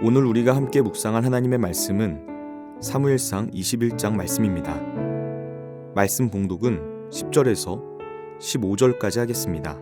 오늘 우리가 함께 묵상할 하나님의 말씀은 사무엘상 21장 말씀입니다. 말씀 봉독은 10절에서 15절까지 하겠습니다.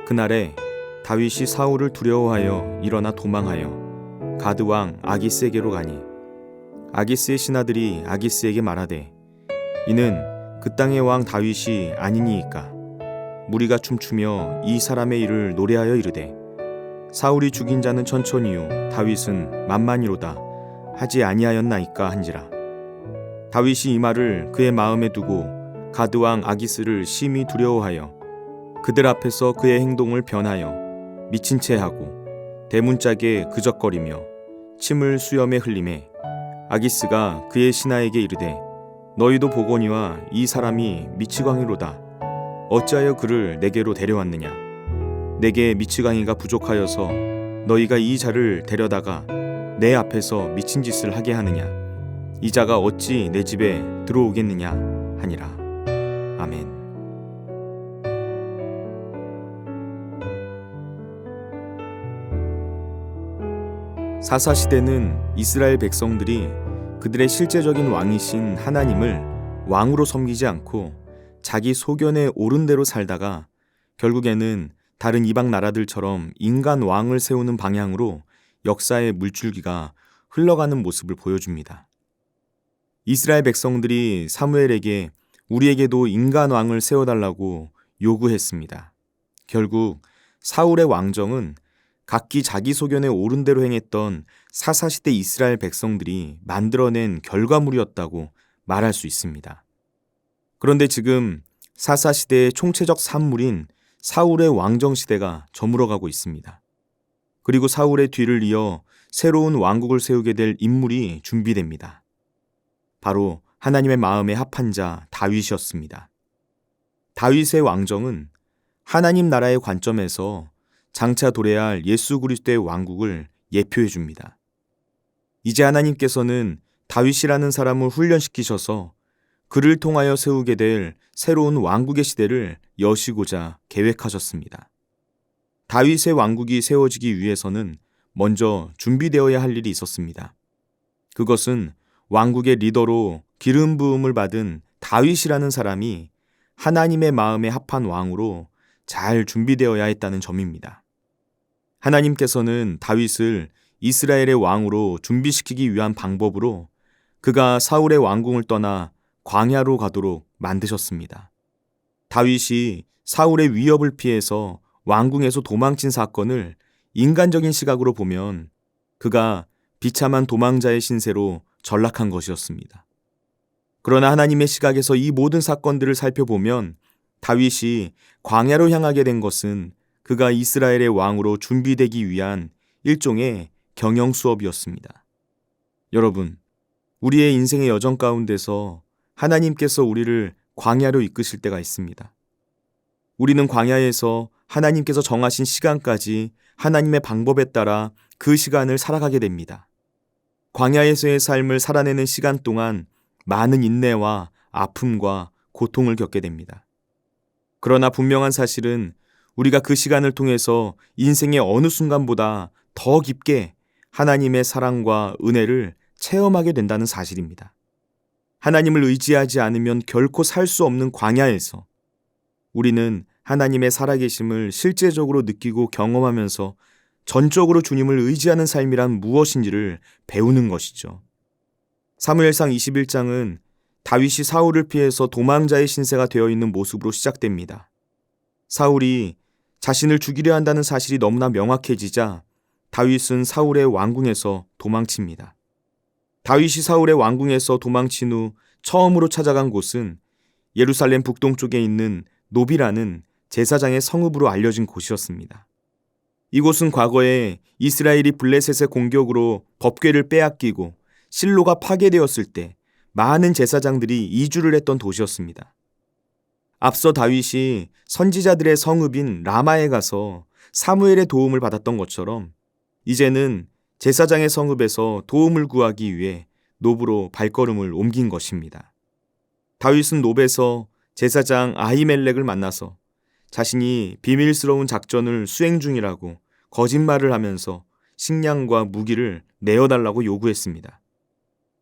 그날에 다윗이 사울을 두려워하여 일어나 도망하여 가드 왕 아기스에게로 가니 아기스의 신하들이 아기스에게 말하되 이는 그 땅의 왕 다윗이 아니니이까 무리가 춤추며 이 사람의 일을 노래하여 이르되 사울이 죽인 자는 천천히요 다윗은 만만이로다 하지 아니하였나이까 한지라. 다윗이 이 말을 그의 마음에 두고 가드 왕 아기스를 심히 두려워하여 그들 앞에서 그의 행동을 변하여 미친 채 하고 대문짝에 그적거리며 침을 수염에 흘리매 아기스가 그의 신하에게 이르되 너희도 보거니와 이 사람이 미치광이로다. 어찌하여 그를 내게로 데려왔느냐? 내게 미치광이가 부족하여서 너희가 이 자를 데려다가 내 앞에서 미친 짓을 하게 하느냐? 이 자가 어찌 내 집에 들어오겠느냐? 하니라. 아멘. 사사시대는 이스라엘 백성들이 그들의 실제적인 왕이신 하나님을 왕으로 섬기지 않고 자기 소견에 옳은 대로 살다가 결국에는 다른 이방 나라들처럼 인간 왕을 세우는 방향으로 역사의 물줄기가 흘러가는 모습을 보여줍니다. 이스라엘 백성들이 사무엘에게 우리에게도 인간 왕을 세워달라고 요구했습니다. 결국 사울의 왕정은 각기 자기 소견에 옳은 대로 행했던 사사시대 이스라엘 백성들이 만들어낸 결과물이었다고 말할 수 있습니다. 그런데 지금 사사시대의 총체적 산물인 사울의 왕정시대가 저물어가고 있습니다. 그리고 사울의 뒤를 이어 새로운 왕국을 세우게 될 인물이 준비됩니다. 바로 하나님의 마음에 합한 자 다윗이었습니다. 다윗의 왕정은 하나님 나라의 관점에서 장차 도래할 예수 그리스도의 왕국을 예표해 줍니다. 이제 하나님께서는 다윗이라는 사람을 훈련시키셔서 그를 통하여 세우게 될 새로운 왕국의 시대를 여시고자 계획하셨습니다. 다윗의 왕국이 세워지기 위해서는 먼저 준비되어야 할 일이 있었습니다. 그것은 왕국의 리더로 기름 부음을 받은 다윗이라는 사람이 하나님의 마음에 합한 왕으로 잘 준비되어야 했다는 점입니다. 하나님께서는 다윗을 이스라엘의 왕으로 준비시키기 위한 방법으로 그가 사울의 왕궁을 떠나 광야로 가도록 만드셨습니다. 다윗이 사울의 위협을 피해서 왕궁에서 도망친 사건을 인간적인 시각으로 보면 그가 비참한 도망자의 신세로 전락한 것이었습니다. 그러나 하나님의 시각에서 이 모든 사건들을 살펴보면 다윗이 광야로 향하게 된 것은 그가 이스라엘의 왕으로 준비되기 위한 일종의 경영 수업이었습니다. 여러분, 우리의 인생의 여정 가운데서 하나님께서 우리를 광야로 이끄실 때가 있습니다. 우리는 광야에서 하나님께서 정하신 시간까지 하나님의 방법에 따라 그 시간을 살아가게 됩니다. 광야에서의 삶을 살아내는 시간 동안 많은 인내와 아픔과 고통을 겪게 됩니다. 그러나 분명한 사실은 우리가 그 시간을 통해서 인생의 어느 순간보다 더 깊게 하나님의 사랑과 은혜를 체험하게 된다는 사실입니다. 하나님을 의지하지 않으면 결코 살 수 없는 광야에서 우리는 하나님의 살아계심을 실제적으로 느끼고 경험하면서 전적으로 주님을 의지하는 삶이란 무엇인지를 배우는 것이죠. 사무엘상 21장은 다윗이 사울을 피해서 도망자의 신세가 되어 있는 모습으로 시작됩니다. 사울이 자신을 죽이려 한다는 사실이 너무나 명확해지자 다윗은 사울의 왕궁에서 도망칩니다. 다윗이 사울의 왕궁에서 도망친 후 처음으로 찾아간 곳은 예루살렘 북동쪽에 있는 노비라는 제사장의 성읍으로 알려진 곳이었습니다. 이곳은 과거에 이스라엘이 블레셋의 공격으로 법궤를 빼앗기고 실로가 파괴되었을 때 많은 제사장들이 이주를 했던 도시였습니다. 앞서 다윗이 선지자들의 성읍인 라마에 가서 사무엘의 도움을 받았던 것처럼 이제는 제사장의 성읍에서 도움을 구하기 위해 노브로 발걸음을 옮긴 것입니다. 다윗은 노베에서 제사장 아히멜렉을 만나서 자신이 비밀스러운 작전을 수행 중이라고 거짓말을 하면서 식량과 무기를 내어달라고 요구했습니다.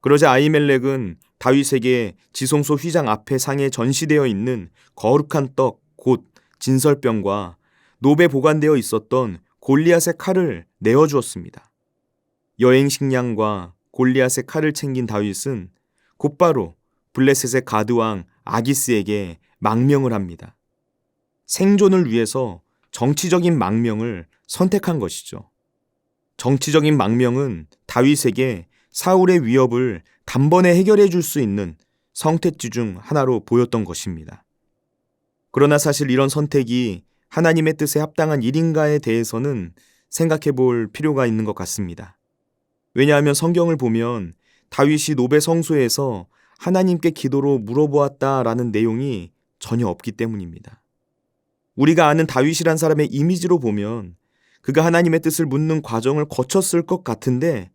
그러자 아히멜렉은 다윗에게 지성소 휘장 앞에 상에 전시되어 있는 거룩한 떡, 곧 진설병과 노베 보관되어 있었던 골리앗의 칼을 내어주었습니다. 여행 식량과 골리앗의 칼을 챙긴 다윗은 곧바로 블레셋의 가드왕 아기스에게 망명을 합니다. 생존을 위해서 정치적인 망명을 선택한 것이죠. 정치적인 망명은 다윗에게 사울의 위협을 단번에 해결해 줄 수 있는 선택지 중 하나로 보였던 것입니다. 그러나 사실 이런 선택이 하나님의 뜻에 합당한 일인가에 대해서는 생각해 볼 필요가 있는 것 같습니다. 왜냐하면 성경을 보면 다윗이 노베 성소에서 하나님께 기도로 물어보았다라는 내용이 전혀 없기 때문입니다. 우리가 아는 다윗이란 사람의 이미지로 보면 그가 하나님의 뜻을 묻는 과정을 거쳤을 것 같은데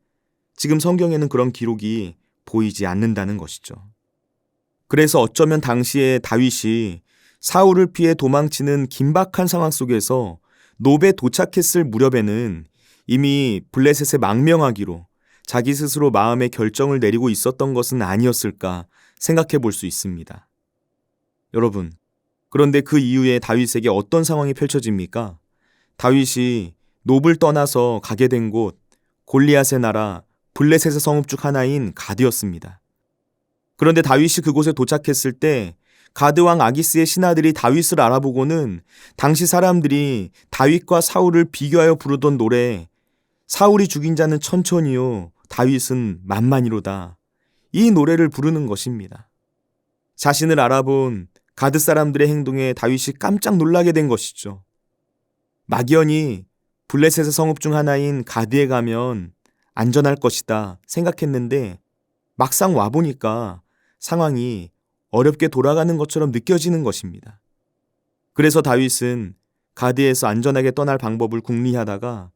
지금 성경에는 그런 기록이 보이지 않는다는 것이죠. 그래서 어쩌면 당시에 다윗이 사울을 피해 도망치는 긴박한 상황 속에서 노베에 도착했을 무렵에는 이미 블레셋에 망명하기로 자기 스스로 마음의 결정을 내리고 있었던 것은 아니었을까 생각해 볼 수 있습니다. 여러분, 그런데 그 이후에 다윗에게 어떤 상황이 펼쳐집니까? 다윗이 노브를 떠나서 가게 된 곳 골리앗의 나라 블레셋의 성읍 중 하나인 가드였습니다. 그런데 다윗이 그곳에 도착했을 때 가드왕 아기스의 신하들이 다윗을 알아보고는 당시 사람들이 다윗과 사울을 비교하여 부르던 노래 사울이 죽인 자는 천천히요 다윗은 만만히로다, 이 노래를 부르는 것입니다. 자신을 알아본 가드 사람들의 행동에 다윗이 깜짝 놀라게 된 것이죠. 막연히 블레셋의 성읍 중 하나인 가드에 가면 안전할 것이다 생각했는데 막상 와보니까 상황이 어렵게 돌아가는 것처럼 느껴지는 것입니다. 그래서 다윗은 가드에서 안전하게 떠날 방법을 궁리하다가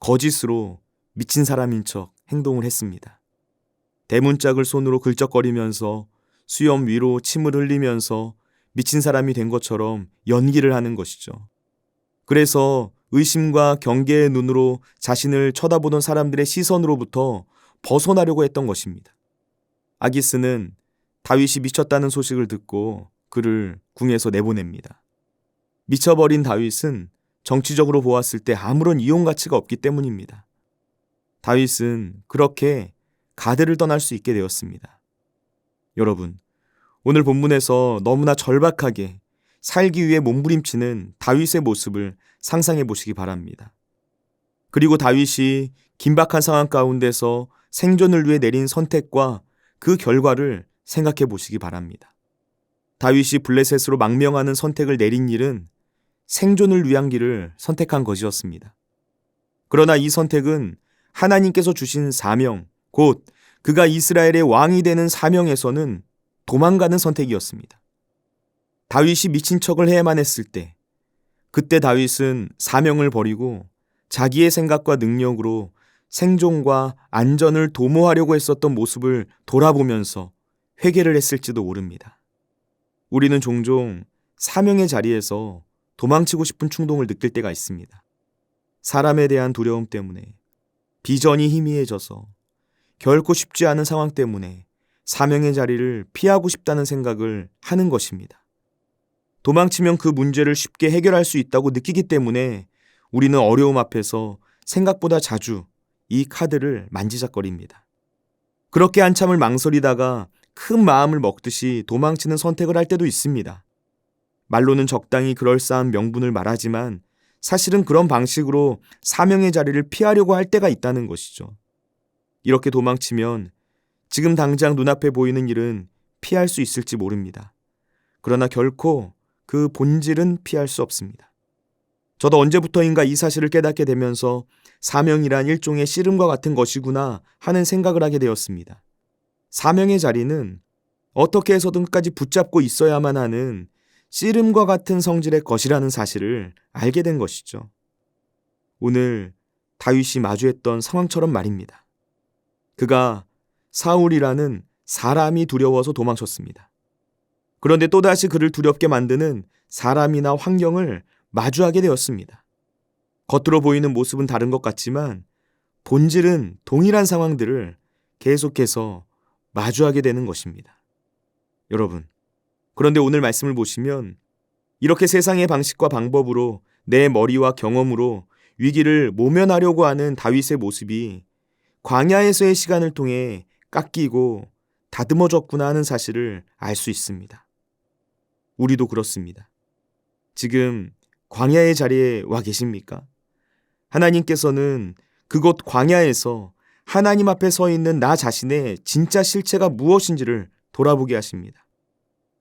거짓으로 미친 사람인 척 행동을 했습니다. 대문짝을 손으로 긁적거리면서 수염 위로 침을 흘리면서 미친 사람이 된 것처럼 연기를 하는 것이죠. 그래서 의심과 경계의 눈으로 자신을 쳐다보던 사람들의 시선으로부터 벗어나려고 했던 것입니다. 아기스는 다윗이 미쳤다는 소식을 듣고 그를 궁에서 내보냅니다. 미쳐버린 다윗은 정치적으로 보았을 때 아무런 이용 가치가 없기 때문입니다. 다윗은 그렇게 가드를 떠날 수 있게 되었습니다. 여러분, 오늘 본문에서 너무나 절박하게 살기 위해 몸부림치는 다윗의 모습을 상상해 보시기 바랍니다. 그리고 다윗이 긴박한 상황 가운데서 생존을 위해 내린 선택과 그 결과를 생각해 보시기 바랍니다. 다윗이 블레셋으로 망명하는 선택을 내린 일은 생존을 위한 길을 선택한 것이었습니다. 그러나 이 선택은 하나님께서 주신 사명, 곧 그가 이스라엘의 왕이 되는 사명에서는 도망가는 선택이었습니다. 다윗이 미친 척을 해야만 했을 때, 그때 다윗은 사명을 버리고 자기의 생각과 능력으로 생존과 안전을 도모하려고 했었던 모습을 돌아보면서 회개를 했을지도 모릅니다. 우리는 종종 사명의 자리에서 도망치고 싶은 충동을 느낄 때가 있습니다. 사람에 대한 두려움 때문에, 비전이 희미해져서, 결코 쉽지 않은 상황 때문에 사명의 자리를 피하고 싶다는 생각을 하는 것입니다. 도망치면 그 문제를 쉽게 해결할 수 있다고 느끼기 때문에 우리는 어려움 앞에서 생각보다 자주 이 카드를 만지작거립니다. 그렇게 한참을 망설이다가 큰 마음을 먹듯이 도망치는 선택을 할 때도 있습니다. 말로는 적당히 그럴싸한 명분을 말하지만 사실은 그런 방식으로 사명의 자리를 피하려고 할 때가 있다는 것이죠. 이렇게 도망치면 지금 당장 눈앞에 보이는 일은 피할 수 있을지 모릅니다. 그러나 결코 그 본질은 피할 수 없습니다. 저도 언제부터인가 이 사실을 깨닫게 되면서 사명이란 일종의 씨름과 같은 것이구나 하는 생각을 하게 되었습니다. 사명의 자리는 어떻게 해서든 끝까지 붙잡고 있어야만 하는 씨름과 같은 성질의 것이라는 사실을 알게 된 것이죠. 오늘 다윗이 마주했던 상황처럼 말입니다. 그가 사울이라는 사람이 두려워서 도망쳤습니다. 그런데 또다시 그를 두렵게 만드는 사람이나 환경을 마주하게 되었습니다. 겉으로 보이는 모습은 다른 것 같지만 본질은 동일한 상황들을 계속해서 마주하게 되는 것입니다. 여러분, 그런데 오늘 말씀을 보시면 이렇게 세상의 방식과 방법으로 내 머리와 경험으로 위기를 모면하려고 하는 다윗의 모습이 광야에서의 시간을 통해 깎이고 다듬어졌구나 하는 사실을 알 수 있습니다. 우리도 그렇습니다. 지금 광야의 자리에 와 계십니까? 하나님께서는 그곳 광야에서 하나님 앞에 서 있는 나 자신의 진짜 실체가 무엇인지를 돌아보게 하십니다.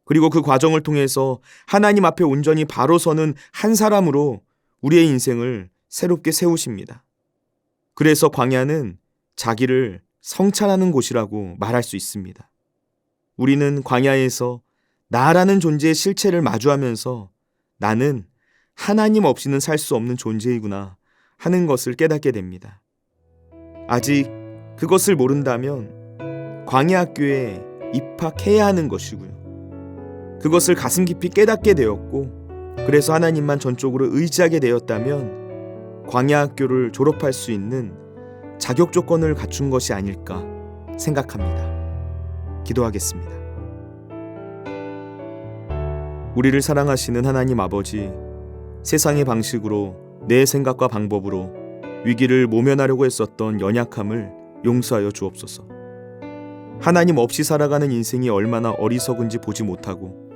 그리고 그 과정을 통해서 하나님 앞에 온전히 바로 서는 한 사람으로 우리의 인생을 새롭게 세우십니다. 그래서 광야는 자기를 성찰하는 곳이라고 말할 수 있습니다. 우리는 광야에서 나라는 존재의 실체를 마주하면서 나는 하나님 없이는 살 수 없는 존재이구나 하는 것을 깨닫게 됩니다. 아직 그것을 모른다면 광야 학교에 입학해야 하는 것이고요. 그것을 가슴 깊이 깨닫게 되었고 그래서 하나님만 전적으로 의지하게 되었다면 광야 학교를 졸업할 수 있는 자격 조건을 갖춘 것이 아닐까 생각합니다. 기도하겠습니다. 우리를 사랑하시는 하나님 아버지, 세상의 방식으로 내 생각과 방법으로 위기를 모면하려고 했었던 연약함을 용서하여 주옵소서. 하나님 없이 살아가는 인생이 얼마나 어리석은지 보지 못하고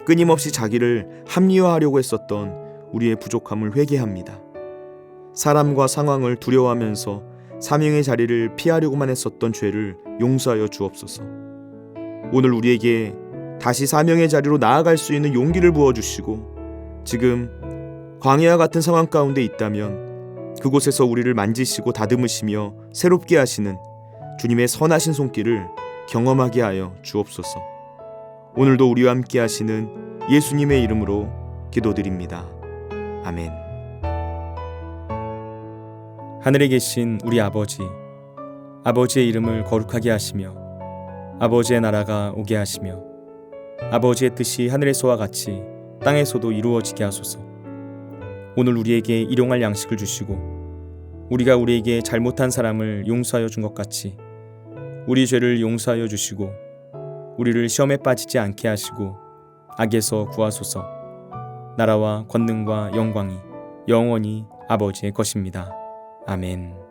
끊임없이 자기를 합리화하려고 했었던 우리의 부족함을 회개합니다. 사람과 상황을 두려워하면서 사명의 자리를 피하려고만 했었던 죄를 용서하여 주옵소서. 오늘 우리에게 다시 사명의 자리로 나아갈 수 있는 용기를 부어주시고 지금 광야와 같은 상황 가운데 있다면 그곳에서 우리를 만지시고 다듬으시며 새롭게 하시는 주님의 선하신 손길을 경험하게 하여 주옵소서. 오늘도 우리와 함께 하시는 예수님의 이름으로 기도드립니다. 아멘. 하늘에 계신 우리 아버지, 아버지의 이름을 거룩하게 하시며 아버지의 나라가 오게 하시며 아버지의 뜻이 하늘에서와 같이 땅에서도 이루어지게 하소서. 오늘 우리에게 일용할 양식을 주시고 우리가 우리에게 잘못한 사람을 용서하여 준 것 같이 우리 죄를 용서하여 주시고 우리를 시험에 빠지지 않게 하시고 악에서 구하소서. 나라와 권능과 영광이 영원히 아버지의 것입니다. 아멘.